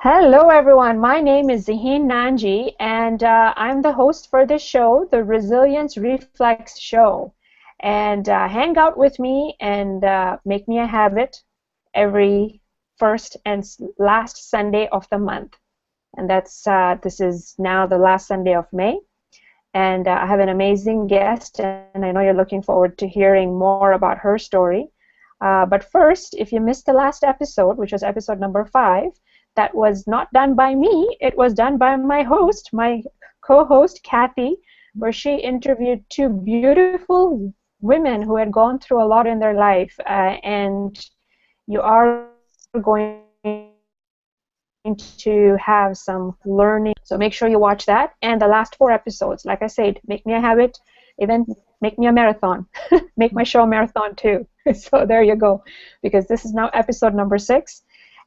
Hello, everyone. My name is Zaheen Nanji, and I'm the host for this show, the Resilience Reflex Show. And hang out with me and make me a habit every first and last Sunday of the month. And this is now the last Sunday of May. And I have an amazing guest, and I know you're looking forward to hearing more about her story. But first, if you missed the last episode, which was episode number 5, that was not done by me. It was done by my host, my co-host, Kathy, where she interviewed two beautiful women who had gone through a lot in their life. And you are going to have some learning. So make sure you watch that. And the last 4 episodes, like I said, make me a habit, even make me a marathon. Make my show a marathon too. So there you go. Because this is now episode number 6.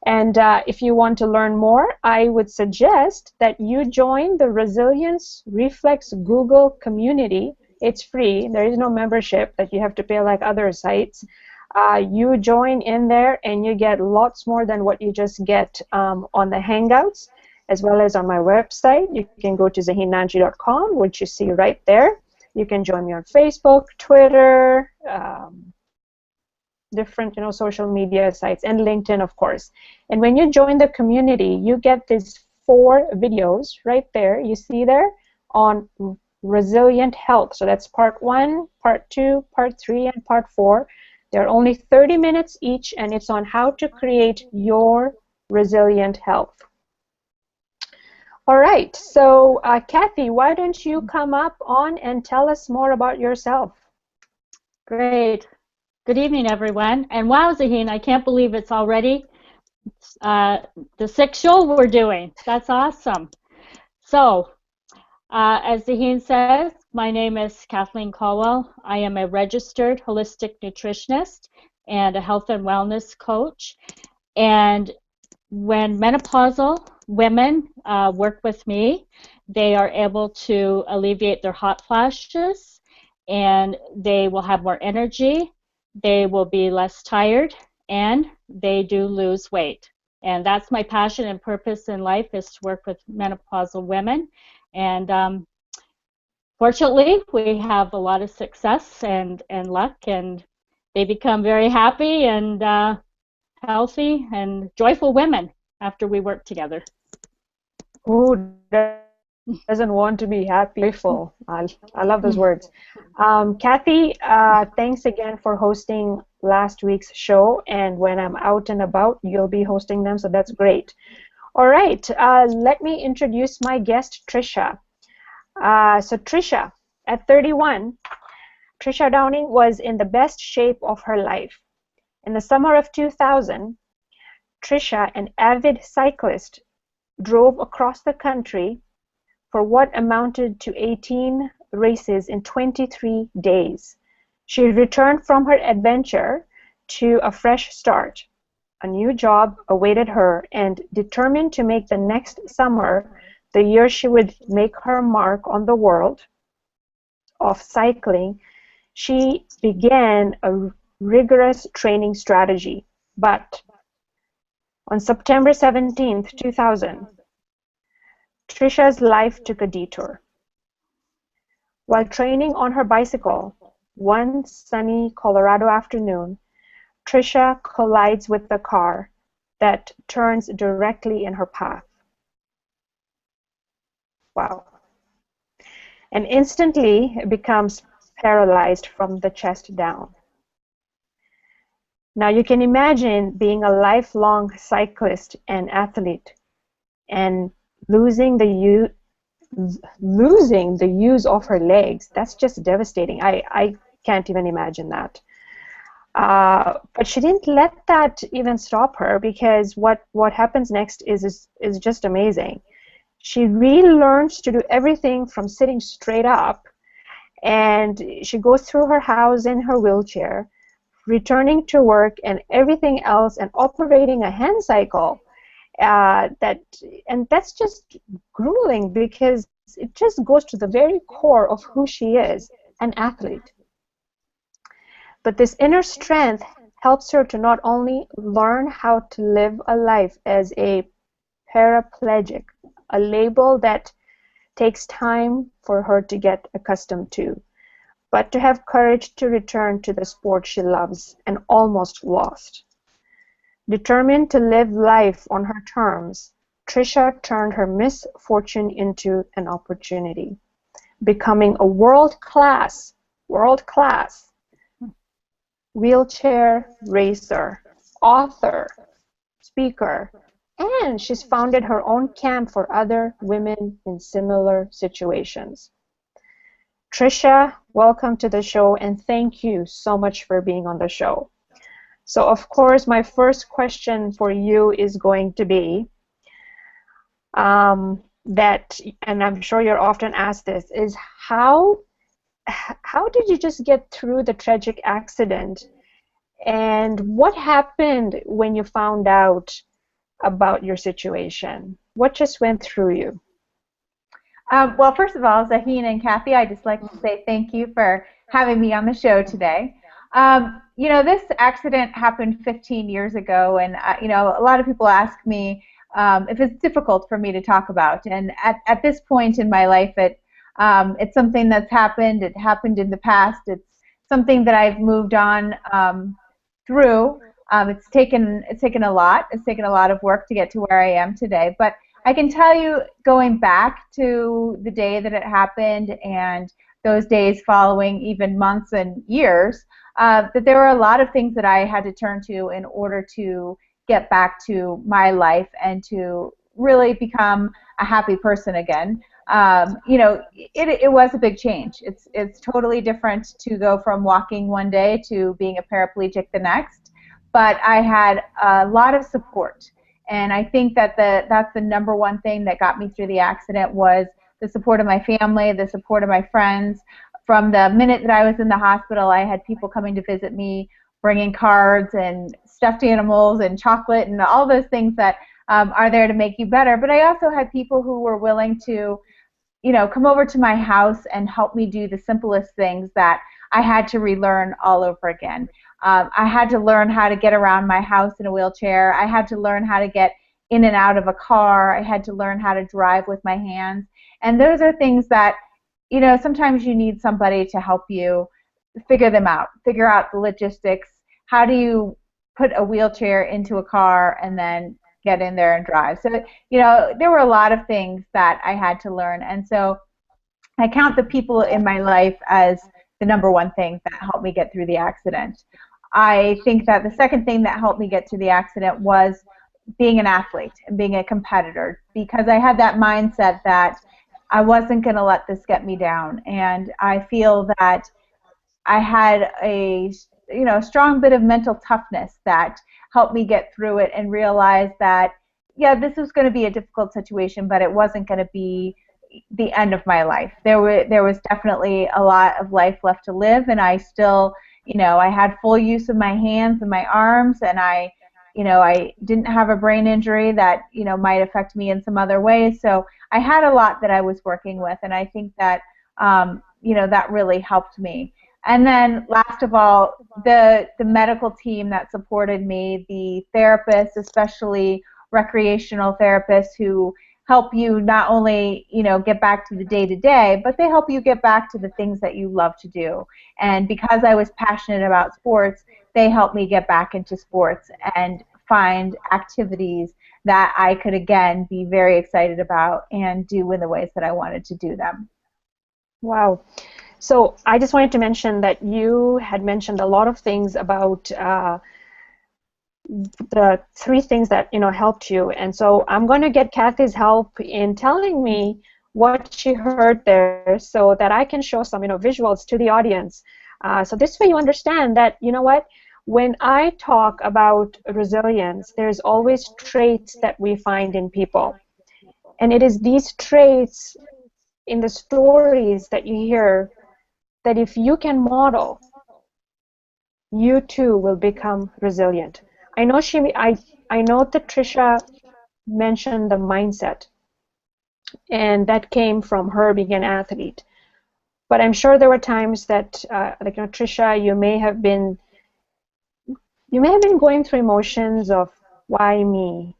And if you want to learn more, I would suggest that you join the Resilience Reflex Google community. It's free. There is no membership that you have to pay like other sites. You join in there and you get lots more than what you just get on the Hangouts, as well as on my website. You can go to zaheennanji.com, which you see right there. You can join me on Facebook, Twitter, different social media sites, and LinkedIn, of course. And when you join the community, you get these 4 videos right there. You see there on resilient health. So that's part 1, part 2, part 3, and part 4. They're only 30 minutes each, and it's on how to create your resilient health. All right, so Kathy, why don't you come up on and tell us more about yourself? Great. Good evening, everyone. And wow, Zaheen, I can't believe it's already the 6th show we're doing. That's awesome. So, as Zaheen says, my name is Kathleen Caldwell. I am a registered holistic nutritionist and a health and wellness coach. And when menopausal women work with me, they are able to alleviate their hot flashes, and they will have more energy. They will be less tired, and they do lose weight. And that's my passion and purpose in life, is to work with menopausal women. And fortunately, we have a lot of success and luck, and they become very happy and healthy and joyful women after we work together. Who doesn't want to be happy, joyful? I love those words. Kathy, thanks again for hosting last week's show, and when I'm out and about, you'll be hosting them, so that's great. All right, let me introduce my guest, Tricia. So Tricia, at 31, Tricia Downing was in the best shape of her life. In the summer of 2000, Tricia, an avid cyclist, drove across the country for what amounted to 18 races in 23 days. She returned from her adventure to a fresh start. A new job awaited her, and determined to make the next summer the year she would make her mark on the world of cycling, she began a rigorous training strategy. But on September 17th, 2000, Tricia's life took a detour. While training on her bicycle, one sunny Colorado afternoon, Tricia collides with a car that turns directly in her path. Wow. And instantly becomes paralyzed from the chest down. Now you can imagine being a lifelong cyclist and athlete and losing the use of her legs. That's just devastating. I can't even imagine that. But she didn't let that even stop her, because what happens next is just amazing. She really learns to do everything from sitting straight up, and she goes through her house in her wheelchair, returning to work and everything else, and operating a hand cycle. And that's just grueling, because it just goes to the very core of who she is, an athlete. But this inner strength helps her to not only learn how to live a life as a paraplegic, a label that takes time for her to get accustomed to, but to have courage to return to the sport she loves and almost lost. Determined to live life on her terms, Tricia turned her misfortune into an opportunity, becoming a world-class wheelchair racer, author, speaker, and she's founded her own camp for other women in similar situations. Tricia, welcome to the show, and thank you so much for being on the show. So, of course, my first question for you is going to be that, and I'm sure you're often asked this, is how did you just get through the tragic accident, and what happened when you found out about your situation? What just went through you? Well, first of all, Zaheen and Kathy, I'd just like to say thank you for having me on the show today. You know, this accident happened 15 years ago, and you know, a lot of people ask me if it's difficult for me to talk about. And at this point in my life, it's something that's happened. It happened in the past. It's something that I've moved on through. It's taken a lot. It's taken a lot of work to get to where I am today. But I can tell you, going back to the day that it happened and those days following, even months and years, that there were a lot of things that I had to turn to in order to get back to my life and to really become a happy person again. You know, it was a big change. It's totally different to go from walking one day to being a paraplegic the next. But I had a lot of support. And I think that that's the number one thing that got me through the accident was the support of my family, the support of my friends. From the minute that I was in the hospital, I had people coming to visit me, bringing cards and stuffed animals and chocolate and all those things that are there to make you better. But I also had people who were willing to, you know, come over to my house and help me do the simplest things that I had to relearn all over again. I had to learn how to get around my house in a wheelchair. I had to learn how to get in and out of a car. I had to learn how to drive with my hands. And those are things that, you know, sometimes you need somebody to help you figure them out, figure out the logistics. How do you put a wheelchair into a car and then get in there and drive? So, you know, there were a lot of things that I had to learn. And so I count the people in my life as the number one thing that helped me get through the accident. I think that the second thing that helped me get through the accident was being an athlete and being a competitor, because I had that mindset that I wasn't going to let this get me down. And I feel that I had a strong bit of mental toughness that helped me get through it and realize that, yeah, this was going to be a difficult situation, but it wasn't going to be the end of my life. There was definitely a lot of life left to live, and I still, you know, I had full use of my hands and my arms, and I didn't have a brain injury that, you know, might affect me in some other ways. So I had a lot that I was working with, and I think that, you know, that really helped me. And then last of all, the medical team that supported me, the therapists, especially recreational therapists who help you not only, you know, get back to the day-to-day, but they help you get back to the things that you love to do. And because I was passionate about sports, they helped me get back into sports and find activities that I could, again, be very excited about and do in the ways that I wanted to do them. Wow. So I just wanted to mention that you had mentioned a lot of things about the three things that, you know, helped you, and so I'm going to get Kathy's help in telling me what she heard there, so that I can show some, you know, visuals to the audience. So this way you understand that, you know what, when I talk about resilience, there's always traits that we find in people, and it is these traits in the stories that you hear that if you can model, you too will become resilient. I know I know that Tricia mentioned the mindset, and that came from her being an athlete. But I'm sure there were times that, like, you know, Tricia, you may have been going through emotions of why me,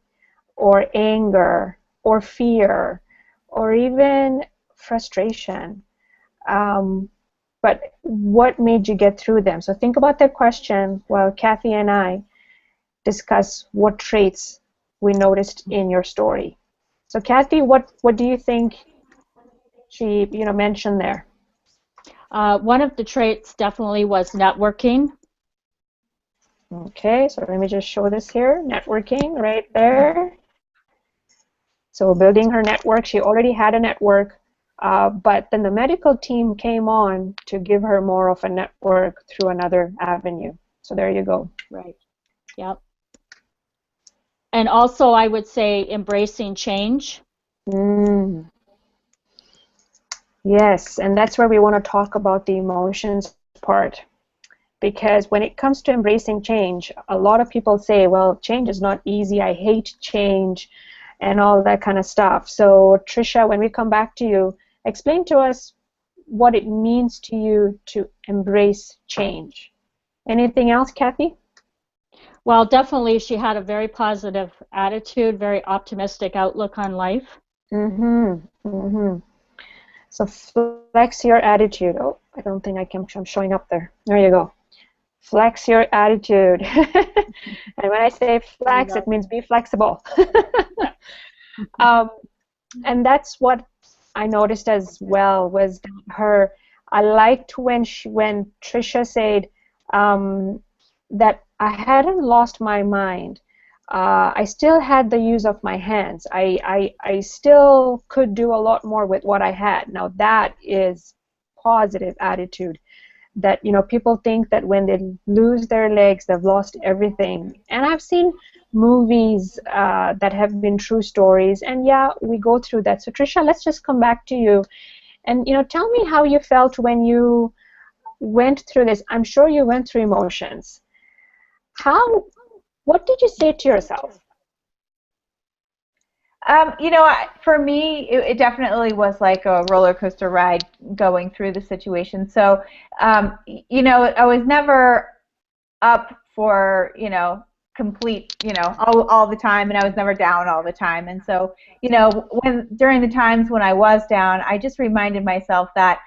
or anger or fear or even frustration. But what made you get through them? So think about that question while Kathy and I discuss what traits we noticed in your story. So Kathy, what do you think she mentioned there? One of the traits definitely was networking. Okay, so let me just show this here. Networking right there. So building her network, she already had a network, but then the medical team came on to give her more of a network through another avenue. So there you go. Right. Yep. And also, I would say embracing change. Mm. Yes, and that's where we want to talk about the emotions part. Because when it comes to embracing change, a lot of people say, well, change is not easy, I hate change, and all that kind of stuff. So, Tricia, when we come back to you, explain to us what it means to you to embrace change. Anything else, Kathy? Well, definitely, she had a very positive attitude, very optimistic outlook on life. Mm-hmm. Mm-hmm. So flex your attitude. Oh, I don't think I'm showing up there. There you go. Flex your attitude. And when I say flex, it means be flexible. um, and that's what I noticed as well was her. I liked when Tricia said that I hadn't lost my mind. I still had the use of my hands. I still could do a lot more with what I had. Now that is positive attitude. That people think that when they lose their legs, they've lost everything. And I've seen movies that have been true stories, and yeah, we go through that. So Tricia, let's just come back to you, and tell me how you felt when you went through this. I'm sure you went through emotions. What did you say to yourself? For me, it definitely was like a roller coaster ride going through the situation. So, I was never up for, complete, all the time, and I was never down all the time. And so, during the times when I was down, I just reminded myself that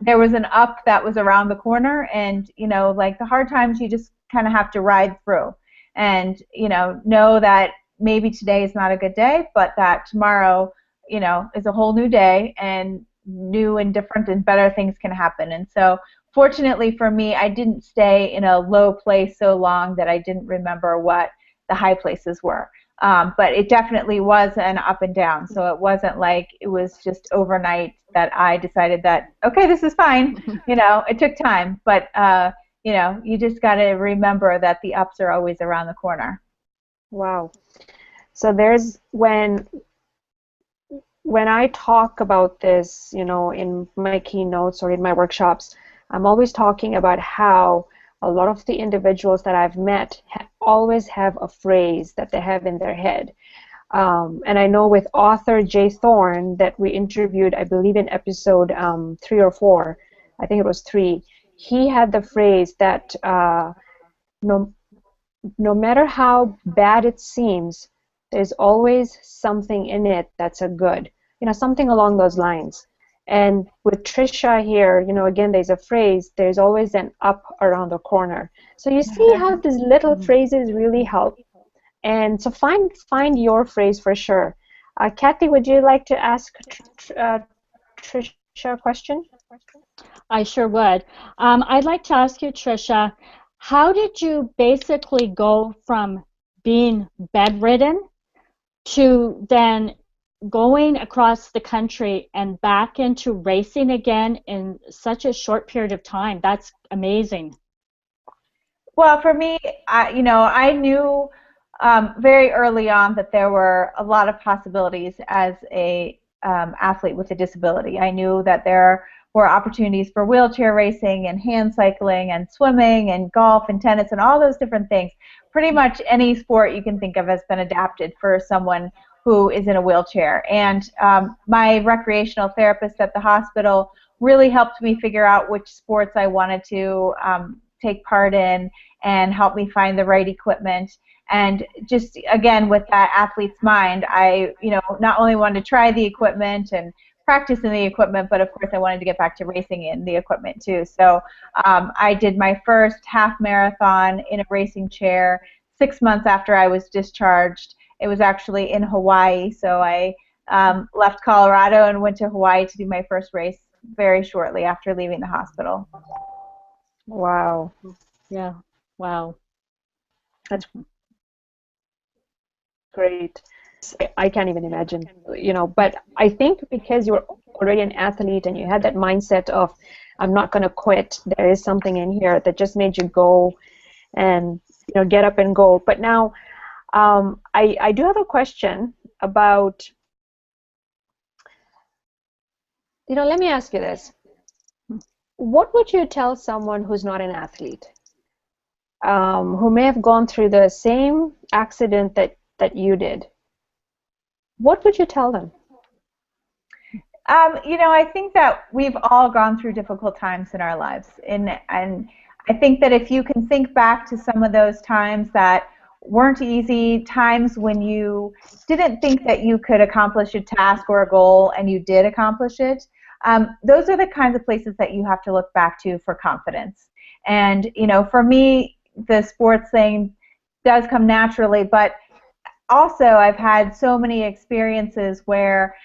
there was an up that was around the corner, and, like the hard times, you just kind of have to ride through and, know that maybe today is not a good day, but that tomorrow, is a whole new day, and new and different and better things can happen. And so, fortunately for me, I didn't stay in a low place so long that I didn't remember what the high places were. But it definitely was an up and down. So it wasn't like it was just overnight that I decided that, okay, this is fine. It took time. But, you just got to remember that the ups are always around the corner. Wow. So there's when I talk about this, in my keynotes or in my workshops, I'm always talking about how a lot of the individuals that I've met always have a phrase that they have in their head. And I know with author Jay Thorne that we interviewed, I believe in episode 3 or 4, I think it was 3, he had the phrase that no matter how bad it seems, there's always something in it that's a good, something along those lines. And with Tricia here, again, there's a phrase, there's always an up around the corner. So you see how these little phrases really help. And so find your phrase for sure. Kathy, would you like to ask Tricia a question? I sure would. I'd like to ask you, Tricia, how did you basically go from being bedridden to then going across the country and back into racing again in such a short period of time? That's amazing. Well, for me, I knew very early on that there were a lot of possibilities as a athlete with a disability. I knew that there were opportunities for wheelchair racing and hand cycling and swimming and golf and tennis and all those different things. Pretty much any sport you can think of has been adapted for someone who is in a wheelchair. And my recreational therapist at the hospital really helped me figure out which sports I wanted to take part in and help me find the right equipment. And just, again, with that athlete's mind, I, not only wanted to try the equipment and practice in the equipment, but of course I wanted to get back to racing in the equipment too. So I did my first half marathon in a racing chair 6 months after I was discharged. It was actually in Hawaii, so I left Colorado and went to Hawaii to do my first race very shortly after leaving the hospital. Wow. Yeah. Wow. That's great. I can't even imagine, but I think because you're already an athlete and you had that mindset of, I'm not going to quit, there is something in here that just made you go and, get up and go. But now, I do have a question about, let me ask you this. What would you tell someone who's not an athlete, who may have gone through the same accident that you did? What would you tell them? I think that we've all gone through difficult times in our lives, and I think that if you can think back to some of those times that weren't easy, times when you didn't think that you could accomplish a task or a goal and you did accomplish it, those are the kinds of places that you have to look back to for confidence. And, for me, the sports thing does come naturally, but also I've had so many experiences where,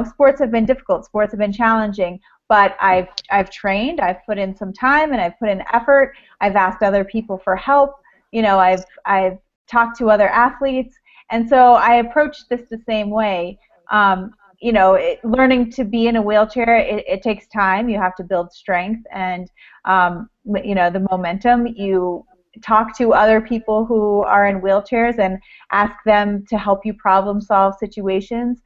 sports have been difficult, sports have been challenging, but I've trained, I've put in some time, and I've put in effort. I've asked other people for help. I've talked to other athletes, and so I approach this the same way. Learning to be in a wheelchair, it takes time. You have to build strength and, the momentum. You talk to other people who are in wheelchairs and ask them to help you problem solve situations.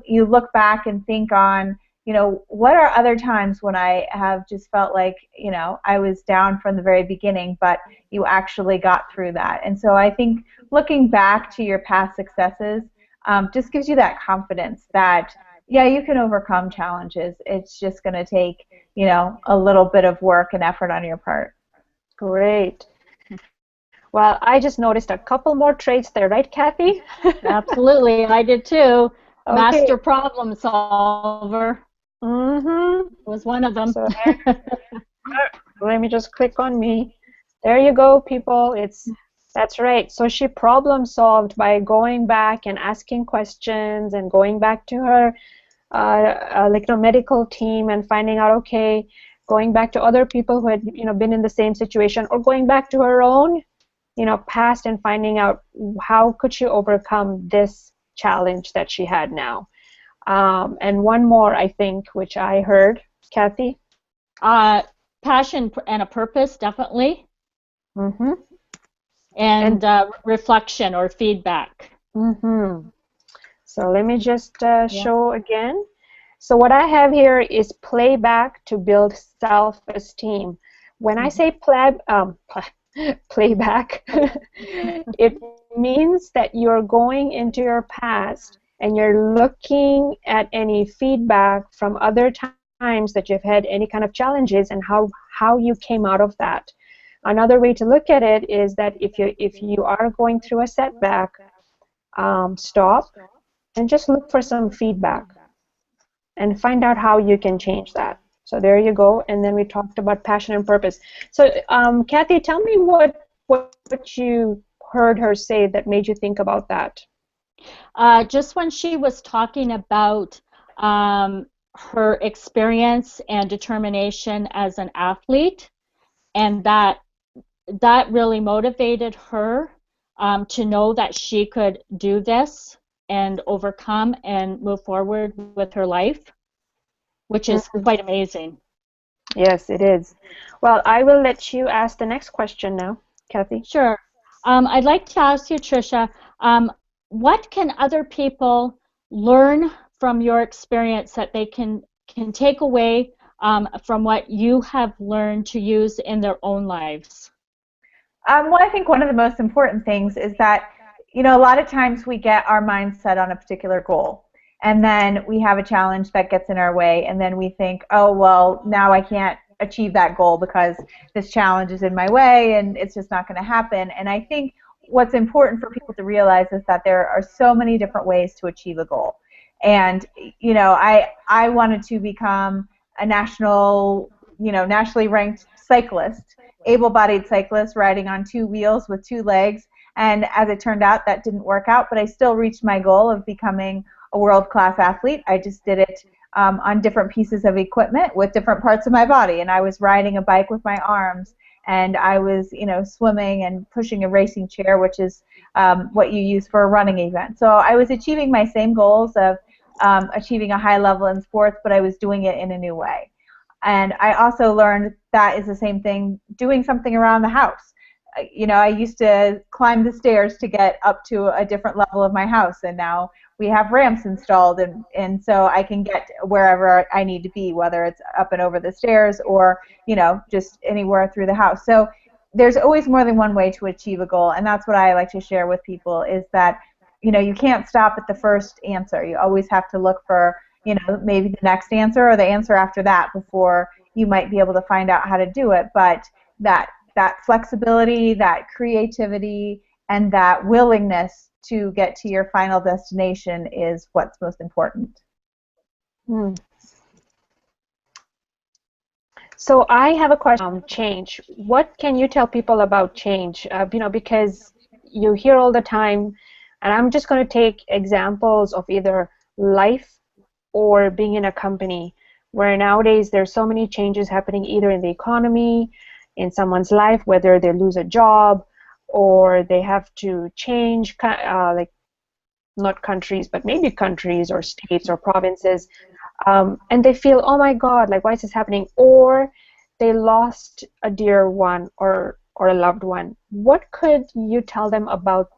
You look back and think on, what are other times when I have just felt like, I was down from the very beginning, but you actually got through that. And so I think looking back to your past successes just gives you that confidence that, yeah, you can overcome challenges. It's just going to take, a little bit of work and effort on your part. Great. Well, I just noticed a couple more traits there, right, Kathy? Absolutely, I did too. Okay. Master problem solver was one of them. So let me just click on me. There you go, people. That's right. So she problem solved by going back and asking questions and going back to her medical team and finding out, okay, going back to other people who had been in the same situation, or going back to her own past and finding out how could she overcome this challenge that she had now. And one more, I think, which I heard, Kathy. Passion and a purpose, definitely. And reflection or feedback. So let me just show again. So what I have here is playback to build self-esteem. When I say playback, it means that you're going into your past and you're looking at any feedback from other times that you've had any kind of challenges and how you came out of that. Another way to look at it is that if you are going through a setback, stop and just look for some feedback and find out how you can change that. So there you go. And then we talked about passion and purpose. So Kathy, tell me what you heard her say that made you think about that. Just when she was talking about her experience and determination as an athlete, and that really motivated her to know that she could do this and overcome and move forward with her life, which is quite amazing. Yes, it is. Well, I will let you ask the next question now, Kathy. Sure. I'd like to ask you, Tricia, what can other people learn from your experience that they can take away from what you have learned to use in their own lives? Well, I think one of the most important things is that, a lot of times we get our mind set on a particular goal, and then we have a challenge that gets in our way, and then we think, oh, well, now I can't achieve that goal because this challenge is in my way and it's just not going to happen. And I think what's important for people to realize is that there are so many different ways to achieve a goal. And I wanted to become a nationally ranked cyclist, able-bodied cyclist riding on 2 wheels with 2 legs. And as it turned out, that didn't work out, but I still reached my goal of becoming a world-class athlete. I just did it on different pieces of equipment with different parts of my body. And I was riding a bike with my arms, and I was, swimming and pushing a racing chair, which is what you use for a running event. So I was achieving my same goals of achieving a high level in sports, but I was doing it in a new way. And I also learned that is the same thing doing something around the house. I used to climb the stairs to get up to a different level of my house, and now we have ramps installed, and so I can get wherever I need to be, whether it's up and over the stairs or, just anywhere through the house. So there's always more than one way to achieve a goal, and that's what I like to share with people is that, you can't stop at the first answer. You always have to look for, maybe the next answer or the answer after that before you might be able to find out how to do it. But that flexibility, that creativity, and that willingness to get to your final destination is what's most important. Hmm. So I have a question. Change. What can you tell people about change? Because you hear all the time, and I'm just going to take examples of either life or being in a company where nowadays there's so many changes happening either in the economy, in someone's life, whether they lose a job or they have to change, like not countries, but maybe countries or states or provinces, and they feel, oh my God, like why is this happening? Or they lost a dear one or a loved one. What could you tell them about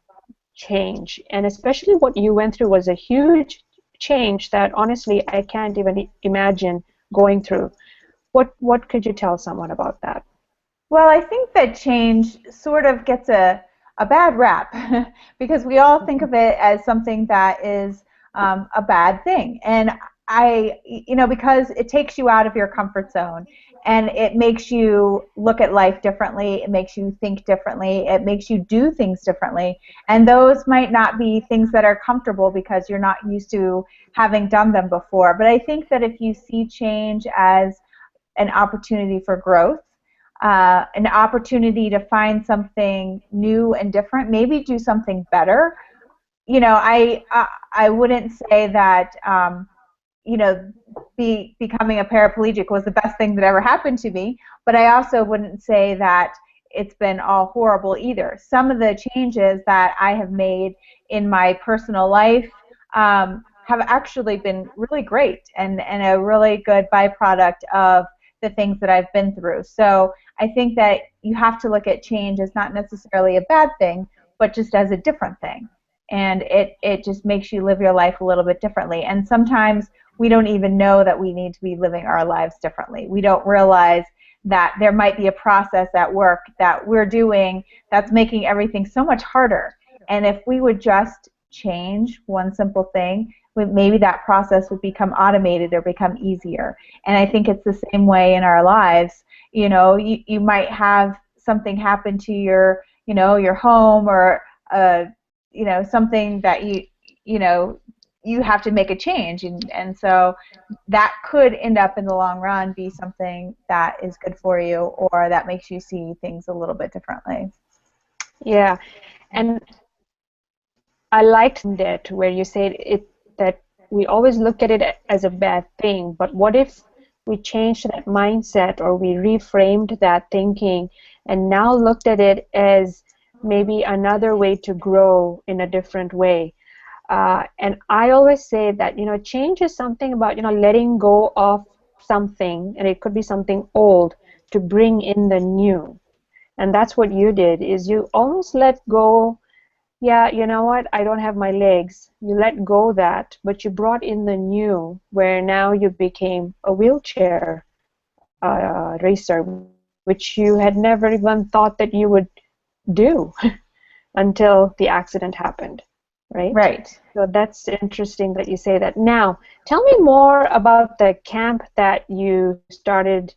change? And especially what you went through was a huge change that honestly I can't even imagine going through. What could you tell someone about that? Well, I think that change sort of gets a bad rap because we all think of it as something that is a bad thing. And because it takes you out of your comfort zone and it makes you look at life differently, it makes you think differently, it makes you do things differently. And those might not be things that are comfortable because you're not used to having done them before. But I think that if you see change as an opportunity for growth, an opportunity to find something new and different, maybe do something better. I wouldn't say that becoming a paraplegic was the best thing that ever happened to me, but I also wouldn't say that it's been all horrible either. Some of the changes that I have made in my personal life have actually been really great and a really good byproduct of the things that I've been through. So I think that you have to look at change as not necessarily a bad thing, but just as a different thing. And it just makes you live your life a little bit differently. And sometimes we don't even know that we need to be living our lives differently. We don't realize that there might be a process at work that we're doing that's making everything so much harder. And if we would just change one simple thing, maybe that process would become automated or become easier. And I think it's the same way in our lives. You might have something happen to your home or something that you have to make a change, and so that could end up in the long run be something that is good for you or that makes you see things a little bit differently. Yeah, and I liked it where you said that we always look at it as a bad thing, but what if we changed that mindset or we reframed that thinking and now looked at it as maybe another way to grow in a different way? And I always say that, change is something about, letting go of something, and it could be something old, to bring in the new. And that's what you did, is you almost let go. Yeah, you know what, I don't have my legs. You let go of that, but you brought in the new, where now you became a wheelchair racer, which you had never even thought that you would do until the accident happened, right? Right. So that's interesting that you say that. Now, tell me more about the camp that you started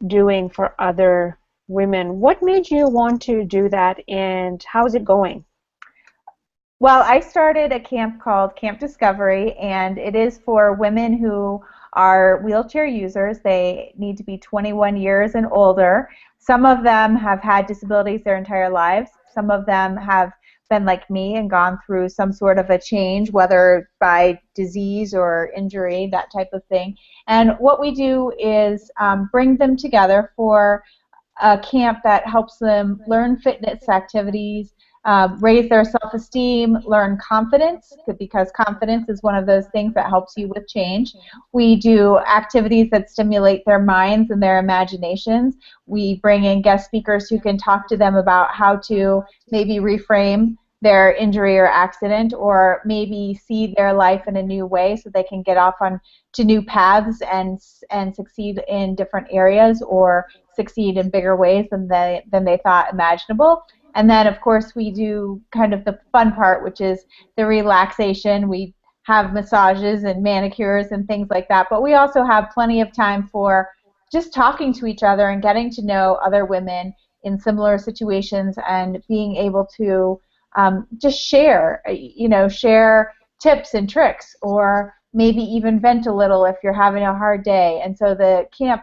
doing for other women. What made you want to do that, and how's it going? Well, I started a camp called Camp Discovery, and it is for women who are wheelchair users. They need to be 21 years and older. Some of them have had disabilities their entire lives. Some of them have been like me and gone through some sort of a change, whether by disease or injury, that type of thing. And what we do is bring them together for a camp that helps them learn fitness activities, raise their self-esteem, learn confidence, because confidence is one of those things that helps you with change. We do activities that stimulate their minds and their imaginations. We bring in guest speakers who can talk to them about how to maybe reframe their injury or accident, or maybe see their life in a new way so they can get off on to new paths and succeed in different areas, or succeed in bigger ways than they thought imaginable. And then, of course, we do kind of the fun part, which is the relaxation. We have massages and manicures and things like that. But we also have plenty of time for just talking to each other and getting to know other women in similar situations, and being able to just share, share tips and tricks, or maybe even vent a little if you're having a hard day. And so the camp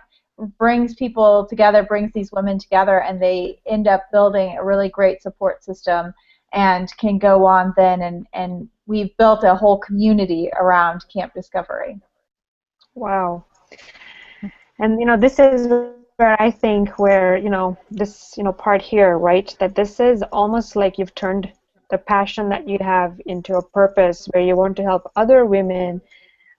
brings people together, brings these women together, and they end up building a really great support system and can go on then, and we've built a whole community around Camp Discovery. Wow. And this is where I think where this part here, right, that this is almost like you've turned the passion that you have into a purpose where you want to help other women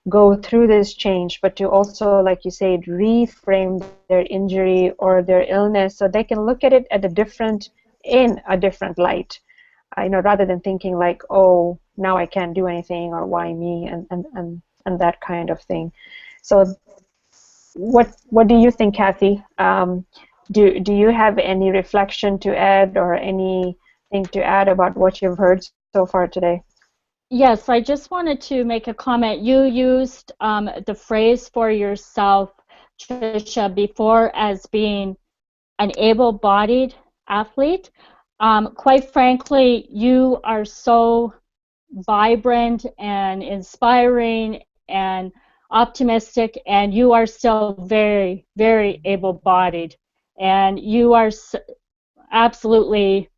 go through this change, but to also, like you said, reframe their injury or their illness so they can look at it in a different light, rather than thinking like, oh, now I can't do anything, or why me, and that kind of thing. So what do you think, Kathy? Do you have any reflection to add, or anything to add about what you've heard so far today? Yes, I just wanted to make a comment. You used the phrase for yourself, Tricia, before as being an able-bodied athlete. Quite frankly, you are so vibrant and inspiring and optimistic, and you are still very, very able-bodied. And you are absolutely,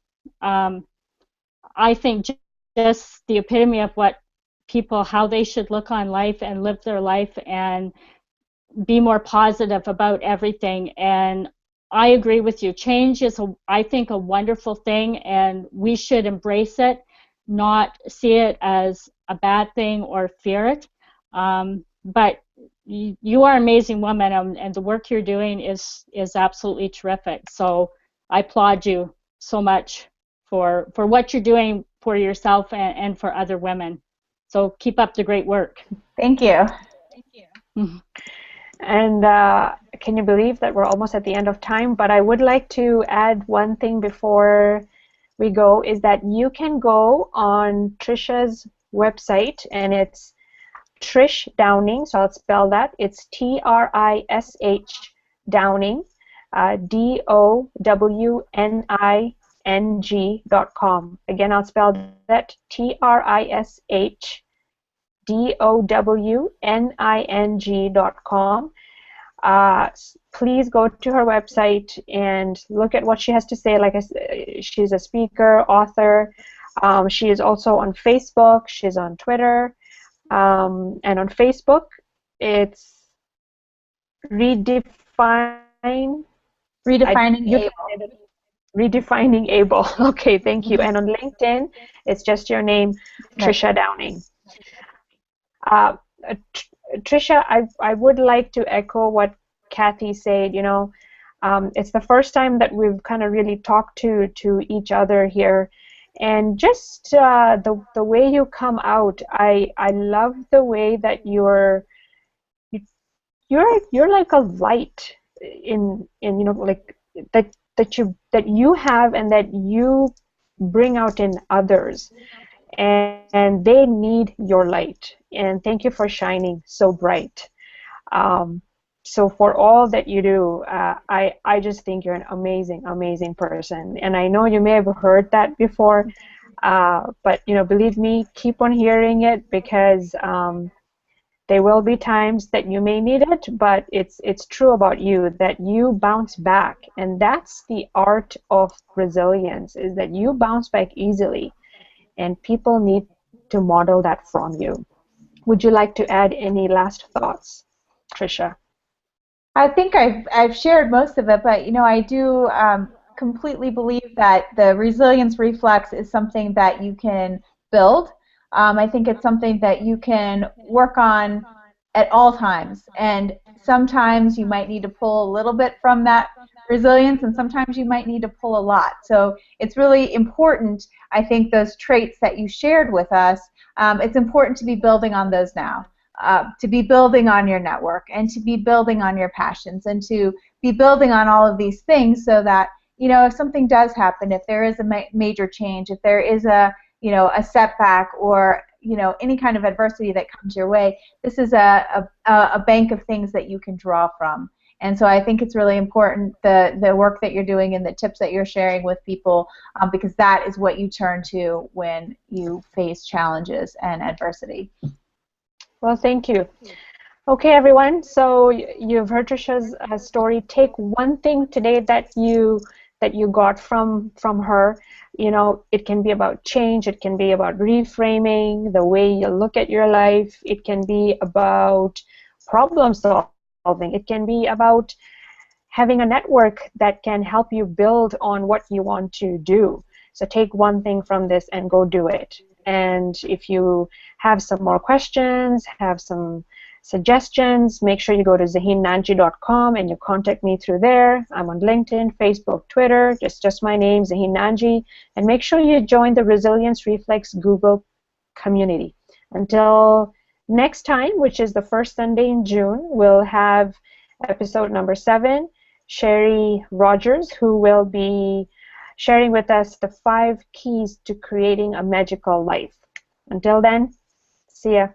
I think, just the epitome of what people, how they should look on life and live their life and be more positive about everything. And I agree with you. Change is, I think, a wonderful thing, and we should embrace it, not see it as a bad thing or fear it. But you are an amazing woman, and the work you're doing is absolutely terrific. So I applaud you so much for what you're doing for yourself and for other women. So keep up the great work. Thank you. Thank you. And can you believe that we're almost at the end of time? But I would like to add one thing before we go, is that you can go on Trisha's website, and it's Trish Downing, so I'll spell that. It's Trish Downing, DOWNING.com. Again, I'll spell that, TRISHDOWNING.com. Please go to her website and look at what she has to say. Like I said, she's a speaker, author. She is also on Facebook. She's on Twitter. And on Facebook, it's Redefining Able. Redefining Able. Okay, thank you. And on LinkedIn, it's just your name, Tricia Downing. Tricia, I would like to echo what Kathy said. It's the first time that we've kind of really talked to each other here, and just the way you come out, I love the way that you're like a light in like that you have and that you bring out in others, and they need your light. And thank you for shining so bright. So for all that you do, I just think you're an amazing, amazing person. And I know you may have heard that before, but believe me, keep on hearing it because there will be times that you may need it, but it's true about you that you bounce back, and that's the art of resilience, is that you bounce back easily, and people need to model that from you. Would you like to add any last thoughts, Tricia? I think I've shared most of it, but I do completely believe that the resilience reflex is something that you can build. I think it's something that you can work on at all times, and sometimes you might need to pull a little bit from that resilience, and sometimes you might need to pull a lot. So it's really important, I think, those traits that you shared with us, it's important to be building on those now. To be building on your network and to be building on your passions and to be building on all of these things so that, if something does happen, if there is a major change, if there is a setback or, any kind of adversity that comes your way, this is a bank of things that you can draw from. And so I think it's really important, the work that you're doing and the tips that you're sharing with people, because that is what you turn to when you face challenges and adversity. Well, thank you. Okay, everyone. So you've heard Trisha's story. Take one thing today that you got from her. It can be about change. It can be about reframing the way you look at your life. It can be about problem solving. It can be about having a network that can help you build on what you want to do. So take one thing from this and go do it. And if you have some more questions, have some suggestions, make sure you go to zaheennanji.com and you contact me through there. I'm on LinkedIn, Facebook, Twitter, just my name, Zaheen Nanji. And make sure you join the Resilience Reflex Google community. Until next time, which is the first Sunday in June, we'll have episode number 7, Sherry Rogers, who will be sharing with us the 5 keys to creating a magical life. Until then, see ya.